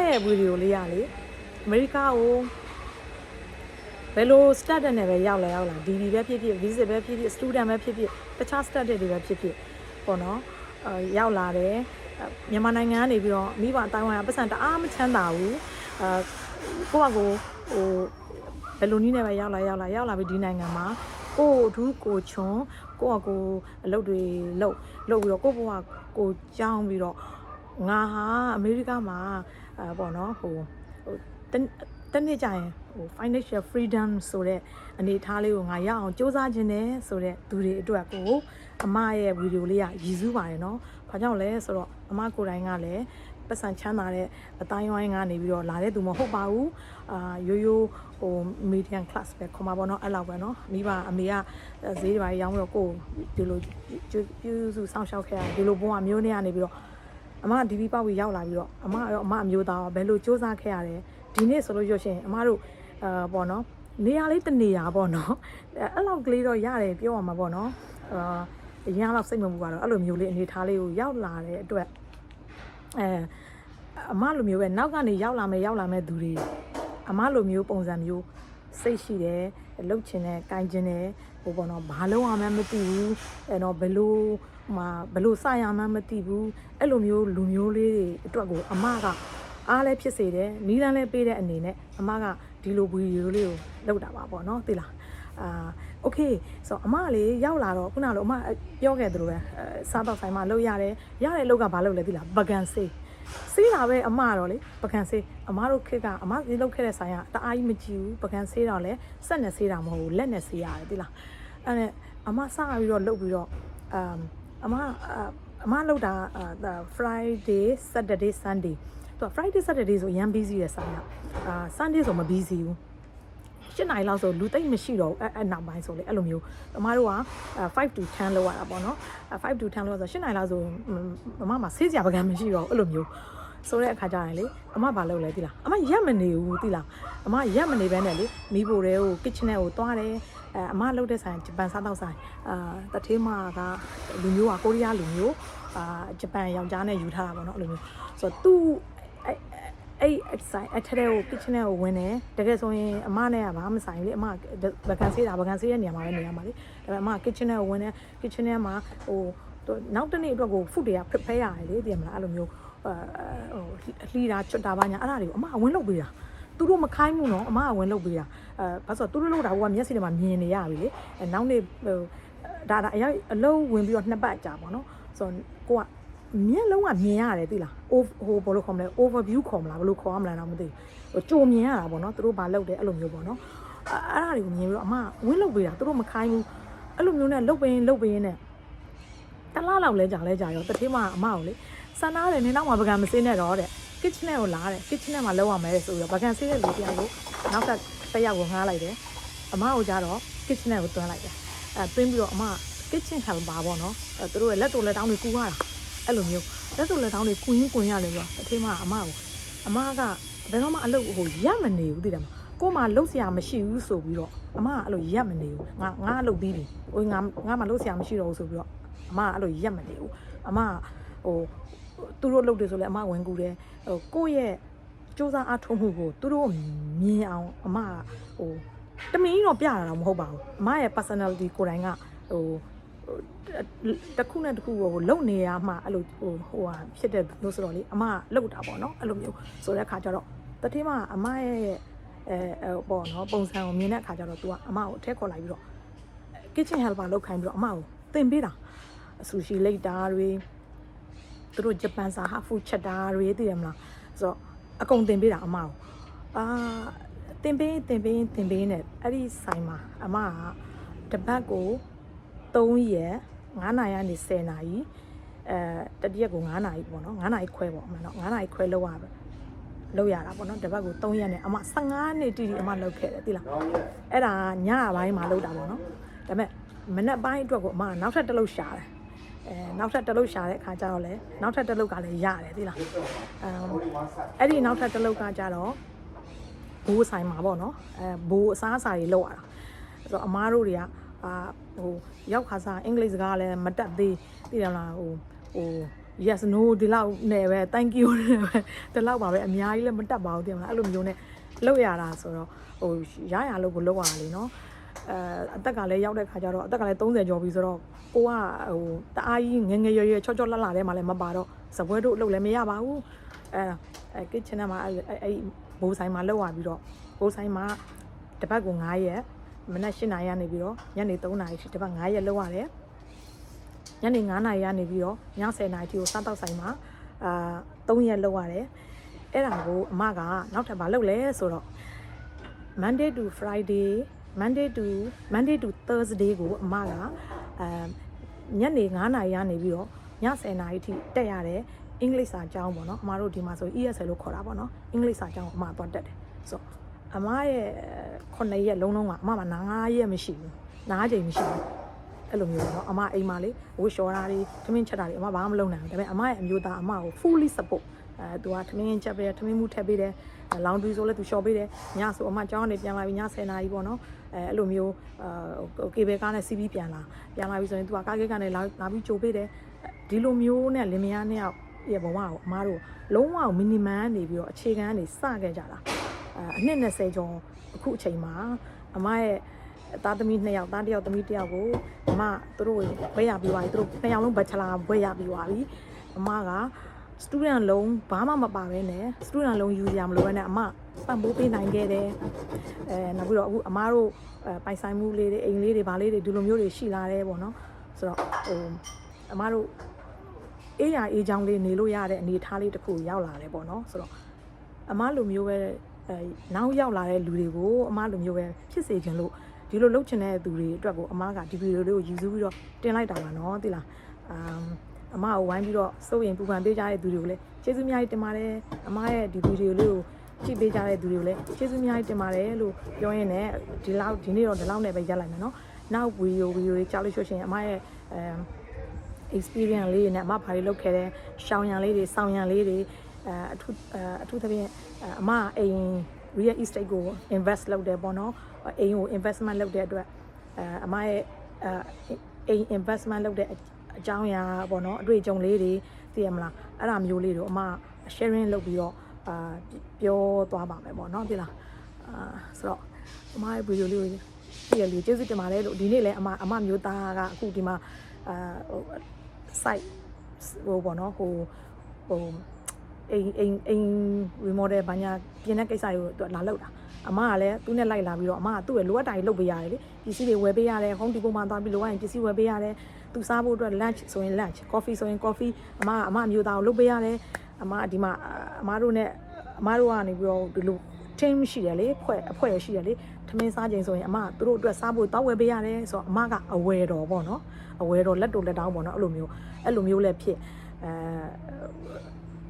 ရဲ့ဗီဒီယိုလေးရလေအမေရိကကိုဘယ်လို start နဲ့ပဲရောက်လာDD ပဲဖြစ်ဖြစ် visit ပဲဖြစ်ဖြစ် student ပဲဖြစ်ဖြစ်တခြား start တွေပဲဖြစ်ဖြစ်ပေါ့နော်ရောက်လာတယ်မြန်မာနိုင်ငံကနေပြီးတော့မိဘအတိုင်းဝိုင်းကပတ်စံတအားမချမ်းသာဘူးကိုယ့်အကိုဟိုဘယ်လိုနည်းနဲ့ပဲရောက်လာပြီးဒီနိုင်ငံမှာကိုအထူးကိုချွန်ကိုယ့်အကိုအလုပ်တွေလုပ်ပြီးတော့ကိုယ့်ဘဝကိုကြောင်းပြီးတော့ငါဟာအမေရိကမှာပေါ့နော်ဟိုတနေ့ကျရင်ဟို financial freedom ဆိုတဲ့အနေအထားလေးကိုငါရအောင်စူးစမ်းခြင်းနဲ့ဆိုတဲ့သူတွေအတွက်ကိုအမရဲ့ဗီဒီယိုလေးကရည်စူးပါတယ်နော်။ဘာကြောင့်လဲဆိုတော့အမကိုယ်တိုင်ကလည်းပတ်စံချမ်းသာတဲ့အတိုင်းဝိုင်းကနေပြီးတော့လာတဲ့သူမဟုတ်ပါဘူး။ရိုးဟို medium class ပဲခေါ်မှာပေါ့နော်အဲ့လောက်ပဲနော်။မိဘအမေကဈေးတွေပါရောင်းပြီးတော့ကိုဒီလိုပြုစုစောင့်ရှောက်ခဲ့ရဒီလိုဘဝမျိုးနဲ့ကနေပြီးတော့အမဒီပေါက်ပြီးရောက်လာပြီးတော့အမအမျိုးသားဘယ်လိုစူးစမ်းခဲ့ရတယ်ဒီနေ့ဆိုလို့ရရှင်အမတို့ပေါ့နော်နေရာလေးတနေရာပေါ့နော်အဲ့လောက်ကလေးတော့ရတယ်ပြောရမှာပေါ့နော်အရင်လောက်စိတ်မမှုကတော့အဲ့လိုမျိုးလေးအနေထားလေးကိုရောက်လာတဲ့အတွက်အမလိုမျိုးပဲနောက်ကနေရောက်လာမဲ့သူတွေအမလိုမျိုးပုံစံမျိုးစိတ်ရှိတယ်လှုပ်ချင်တယ်ကိုင်ချင်တယ်ဟိုပေါ့နော်ဘာလုံးအောင်မှမသိဘူးအဲ့တော့ဘယ်လိုစရမှမသိဘူးအဲ့လိုမျိုးလူမျိုးလေးတွေအတွက်ကိုအမကအားလည်းဖြစ်စေတယ်နီးလန်းလည်းပေးတဲ့အနေနဲ့အမကဒီလိုဗီဒီယိုလေးကိုလုပ်တာပါပေါ့နော်သိလားโอเคဆိုတော့အမလေးရောက်လာတော့ခုနကလိုအမပြောခဲ့သလိုပဲစားတော့ဆိုင်မှာလုပ်ရတယ်အလုပ်ကဘာလုပ်လဲသိလားပကံစေးတာပဲအမတော့လေပကံစေးအမတို့ခေတ်ကအမဒီလုပ်ခဲ့တဲ့ဆိုင်ကတအားကြီးမကြည့်ဘူးပကံစေးတော့လေစက်နဲ့စေးတာမဟုတ်ဘူးလက်နဲ့စေးရတယ်သိလားအဲ့နဲ့အမစပြီးတော့လုပ်ပြီးတော့အမလုပ်တာFriday Saturday Sunday तो Friday Saturday ဆိုရန် busy ရဆိုင်ကSunday ဆိုမ busy ဘူး7 နာရီလောက်ဆိုလူတိတ်မရှိတော့အဲ့နောက်ပိုင်းဆိုလေအဲ့လိုမျိုးအမတို့က5 to 10လောက်ရတာပေါ့နော်5 to 10လောက်ဆို7 နာရီလောက်ဆိုမမဆေးစရာပကံမရှိတော့အဲ့လိုမျိုးဆိုတဲ့အခါကျရင်လေအမဘာလုပ်လဲသိလားအမရက်မနေဘူးသိလားအမရက်မနေဘဲနဲ့လေမိဖို့တဲ့ကို kitchen ထဲကိုသွားတယ်အမလုပ်တဲ့ဆိုင်ဂျပန်စားတော့ဆိုင်တထေးမကလူမျိုးကကိုရီးယားလူမျိုးဂျပန်ယောက်ျားနဲ့ယူထားတာပေါ့နော်အဲ့လိုမျိုးဆိုတော့သူအဲ့ဆိုင်အထက်ထဲကို kitchen ထဲကိုဝင်တယ်တကယ်ဆိုရင်အမနဲ့ကဘာမှမဆိုင်လေအမဗကန်ဆေးရဲ့နေရာမှာပဲနေရမှာလေဒါပေမဲ့အမ kitchen ထဲကိုဝင်တယ် kitchen ထဲမှာဟိုနောက်တစ်နေ့အတွက်ကို food တွေက prepare ရတယ်လေသိရမလားအဲ့လိုမျိုးဟိုလှီတာချွတ်တာပါညာအဲ့ဒါတွေကိုအမဝင်လုပ်ပေးတာသူတို့မခိုင်းဘူးနော်အမကဝင်လုပ်ပေးတာဘာလို့ဆိုတော့သူတို့လုပ်တာကမျက်စိထဲမှာမြင်နေရပြီလေနောက်နေ့ဟိုဒါအလုံးဝင်ပြီးတော့2ပတ်ကြာပေါ့နော်ဆိုတော့ကိုကမျက်လုံးကမြင်ရတယ်သိလားဟိုဘယ်လိုခေါ်မလဲ overview ခေါ်မလားဘယ်လိုခေါ်ရမလဲတော့မသိဘူးဟိုကြိုမြင်ရတာပေါ့နော်သူတို့ဘာလုပ်တယ်အဲ့လိုမျိုးပေါ့နော်အဲ့ဒါတွေကိုမြင်ပြီးတော့အမဝင်းလုပ်ပေးတာသူတို့မခိုင်းဘူးအဲ့လိုမျိုးနဲ့လုပ်ပေးရင်နဲ့တလားလောက်လဲကြာရောတထေးမအမကိုလေစံနာတယ်နေတော့မှပကံမစင်းနဲ့တော့တဲ့ kitchen ထဲကိုလာတယ် kitchen ထဲမှာလောက်ရမယ်ဆိုပြီးတော့ပကံဆေးတဲ့လူတရားကိုနောက်ထပ်တစ်ယောက်ကိုငှားလိုက်တယ်အမကိုကြတော့ kitchen ထဲကိုတွန်းလိုက်တယ်တွင်းပြီးတော့အမ kitchen helper ပေါ့နော်သူတို့ရဲ့လက်တော်လက်တောင်းတွေကူရတာအဲ့လိုမျိုးလက်တော်လက်တောင်းတွေကွင်းရတယ်ပြောအထေးမအမကဘယ်တော့မှအလုပ်ဟိုရက်မနေဘူးသိတယ်မကိုမှလှုပ်ရှားမရှိဘူးဆိုပြီးတော့အမကအဲ့လိုရက်မနေဘူးငါအလုပ်ပြီးပြီဟိုငါမှလှုပ်ရှားမရှိတော့ဘူးဆိုပြီးတော့အမကအဲ့လိုရက်မနေဘူးအမဟိုသူတို့လုပ်တယ်ဆိုလဲအမဝင်ကူတယ်ဟိုကိုယ့်ရဲ့စူးစမ်းအားထုတ်မှုကိုသူတို့မြင်အောင်အမဟိုတမင်းတော့ပြတာတော့မဟုတ်ပါဘူးအမရဲ့ personality ကိုယ်တိုင်ကဟိုတစ်ခုနဲ့တစ်ခုကိုလုံနေရမှအဲ့လိုဟိုဟာဖြစ်တဲ့လို့ဆိုတော့လေအမလှုပ်တာပေါ့နော်အဲ့လိုမျိုးဆိုတဲ့အခါကျတော့တတိမအမရဲ့ပေါ့နော်ပုံစံကိုမြင်တဲ့အခါကျတော့ तू ကအမကိုအထက်ခေါ်လိုက်ပြီးတော့ kitchen helper လုပ်ခိုင်းပြီးတော့အမကိုသင်ပေးတာဆူရှီလိတ်တာတွေသူတို့ဂျပန်စာဟာဖူချက်တာတွေသိရမလားဆိုတော့အကုန်သင်ပေးတာအမကိုသင်ပေးနဲ့အဲ့ဒီဆိုင်မှာအမကတပတ်ကို3ရက်9နာရီကနေ10နာရီတတိယကို9နာရီပေါ့နော်9နာရီခွဲပေါ့အမှန်တော့9နာရီခွဲလောက်ရတာပေါ့နော်တပတ်ကို3ရက်နဲ့အမ15နှစ်တိတိအမလောက်ခဲ့တယ်သိလားအဲ့ဒါညပိုင်းမှာလောက်တာပေါ့နော်ဒါပေမဲ့မနက်ပိုင်းအတွက်ကိုအမနောက်ထပ်တစ်လုပ်ရှာတယ်နောက်ထပ်တစ်လုပ်ရှာတဲ့အခါကျတော့လေနောက်ထပ်တစ်လုပ်ကလည်းရတယ်သိလားအဲ့ဒီနောက်ထပ်တစ်လုပ်ကကြတော့ဘိုးဆိုင်မှာပေါ့နော်ဘိုးအစားအစာတွေလောက်ရတာဆိုတော့အမားတို့တွေကဟိုရောက်ခါစားအင်္ဂလိပ်စကားလည်းမတတ်သေးသိရမလားဟို yes no ဒီလောက်နဲ့ပဲ thank you နဲ့ပဲဒီလောက်ပါပဲအများကြီးလည်းမတက်ပါဘူးတင်မလားအဲ့လိုမျိုးနဲ့လောက်ရတာဆိုတော့ဟိုရလို့ကိုလောက်ရလေနော်အသက်ကလည်းရောက်တဲ့ခါကျတော့အသက်ကလည်း30ကျော်ပြီဆိုတော့ကိုကဟိုတအားကြီးငငယ်ရွယ်ရွယ်ချော့ချော့လှလှတဲ့မှလည်းမပါတော့စပွဲတို့အလုပ်လည်းမရပါဘူးအဲ kitchen မှာအဲ့ဘိုးဆိုင်မှာလောက်ရပြီးတော့ဘိုးဆိုင်မှာတပတ်ကို9ရက်မနက်8နာရီကနေပြီးတော့ညနေ3နာရီထိတပတ်9ရက်လောက်ရတယ်ညနေ9နာရီကနေပြီးတော့ည10နာရီထိကိုစားတော့ဆိုင်မှာ3ရက်လောက်ရတယ်အဲ့ဒါကိုအမကနောက်ထပ်မလုပ်လဲဆိုတော့ Monday to Friday Monday to Thursday ကိုအမကညနေ9နာရီကနေပြီးတော့ည10နာရီထိတက်ရတယ်အင်္ဂလိပ်စာကျောင်းပေါ့နော်အမတို့ဒီမှာဆို ESL လို့ခေါ်တာပေါ့နော်အင်္ဂလိပ်စာကျောင်းကိုအမသွားတက်တယ်ဆိုတော့အမရဲ့9ရက်လုံးလုံးကအမမှာ9ရက်မရှိဘူး9ချိန်မရှိဘူးအဲ့လိုမျိုးပေါ့နော်အမအိမ်မှာလေဝှရှော်တာတွေထမင်းချက်တာတွေအမဘာမှမလုပ်နိုင်ဘူးဒါပေမဲ့အမရဲ့အမျိုးသားအမကို fully support သူကထမင်းချက်ပေးတယ်ထမင်းမှုထည့်ပေးတယ်laundry ဆိုလဲသူလျှော်ပေးတယ်ညဆိုအမကျောင်းကနေပြန်လာပြီးည10နာရီပေါ့နော်အဲ့လိုမျိုးကေဘယ်ကားနဲ့စီးပြီးပြန်လာပြီးဆိုရင်သူကကားကိတ်ကနေလာပြီးကြိုပေးတယ်ဒီလိုမျိုးနဲ့လင်မယားနဲ့ရဲ့ဘဝကိုအမတို့လုံးဝ minimum နေပြီးတော့အခြေခံကနေစခဲ့ကြတာအနှစ်20ကျော်အခုအချိန်မှာအမရဲ့သားသမီး2ယောက်သား1ယောက်သမီး1ယောက်ကိုအမတို့ဘွဲရပြီးသွားပြီတို့2ယောက်လုံး bachelor ဘွဲရပြီးသွားပြီအမက student လုံးဘာမှမပါဘဲနဲ့ student လုံးယူရမလို့ပဲနဲ့အမပံ့ပိုးပေးနိုင်ခဲ့တယ်နောက်ပြီးတော့အခုအမတို့ပိုင်ဆိုင်မှုလေးတွေအိမ်လေးတွေဗာလေးတွေဒီလိုမျိုးတွေရှိလာတယ်ပေါ့နော်ဆိုတော့ဟိုအမတို့အေးရအေးချောင်းလေးနေလို့ရတဲ့အနေအထားလေးတစ်ခုရောက်လာတယ်ပေါ့နော်ဆိုတော့အမလိုမျိုးပဲနောက်ရောက်လာတဲ့လူတွေကိုအမလိုမျိုးပဲဖြစ်စေချင်လို့ဒီလိုလုပ်ချင်တဲ့သူတွေအတွက်ကိုအမကဒီဗီဒီယိုလေးကိုယူဆပြီးတော့တင်လိုက်တာပါနော်သိလားအမကိုဝိုင်းပြီးတော့စိုးရင်ပူပန်ပေးကြတဲ့သူတွေကိုလည်းကျေးဇူးအများကြီးတင်ပါတယ်အမရဲ့ဒီဗီဒီယိုလေးကိုကြည့်ပေးကြတဲ့သူတွေကိုလည်းကျေးဇူးအများကြီးတင်ပါတယ်လို့ပြောရင်းနဲ့ဒီနေ့တော့ဒီလောက်နဲ့ပဲရပ်လိုက်မယ်နော်နောက်ဗီဒီယိုတွေကြားလို့ရှိရင်အမရဲ့experience လေးတွေနဲ့အမဘာတွေလုပ်ခဲ့တဲ့ရှောင်းရံလေးတွေစောင်းရံလေးတွေအထူးသဖြင့်အမအိမ် real estate ကို invest လုပ်တယ်ပေါ့နော်အိမ်ကို investment လုပ်တဲ့အတွက်အမရဲ့အိမ် investment လုပ်တဲ့အကြောင်းအရာပေါ့နော်အတွေ့အကြုံလေးတွေသိရမလားအဲ့ဒါမျိုးလေးတို့အမ sharing လုပ်ပြီးတော့ပြောသွားပါမယ်ပေါ့နော်သိလားဆိုတော့အမရဲ့ video လေးကိုကြည့်ရလို့ကျေးဇူးတင်ပါတယ်လို့ဒီနေ့လည်းအမမျိုးသားကအခုဒီမှာsite ဟိုပေါ့နော်ဟိုအိမ် remodel ဘာညာပြင်တဲ့ကိစ္စတွေကိုသူလာလောက်တာအမကလည်းသူနဲ့လိုက်လာပြီးတော့အမကသူ့ရဲ့လိုအပ်တာတွေလုပ်ပေးရတယ်လေပစ္စည်းတွေဝယ်ပေးရတယ် home depot မှာသွားပြီးလိုအပ်ရင်ပစ္စည်းဝယ်ပေးရတယ်သူစားဖို့အတွက် lunch ဆိုရင် lunch coffee ဆိုရင် coffee အမမျိုးသားကိုလုပ်ပေးရတယ်အမဒီမှာအမတို့ကနေပြီးတော့ဒီလို team ရှိတယ်လေအဖွဲ့ရှိတယ်လေထမင်းစားချိန်ဆိုရင်အမသူတို့အတွက်စားဖို့တောက်ဝယ်ပေးရတယ်ဆိုတော့အမကအဝယ်တော်ပေါ့နော်အဝယ်တော်လက်တောင်းပေါ့နော်အဲ့လိုမျိုးလည်းဖြစ်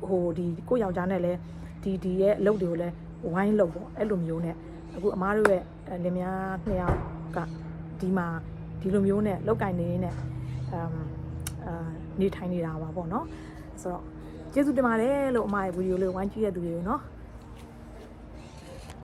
ဟိုဒီကိုယောက်ျားနဲ့လည်းဒီရဲ့အလုပ်တွေကိုလည်းဝိုင်းလုပ်ပေါ့အဲ့လိုမျိုးနဲ့အခုအမားတို့ရဲ့လင်မယား2ယောက်ကဒီမှာဒီလိုမျိုးနဲ့လောက်ကင်နေနေနေထိုင်နေတာပါပေါ့နော်ဆိုတော့ကျေးဇူးတင်ပါတယ်လို့အမရဲ့ဗီဒီယိုလေးဝိုင်းကြည့်ရတဲ့သူတွေကိုနော်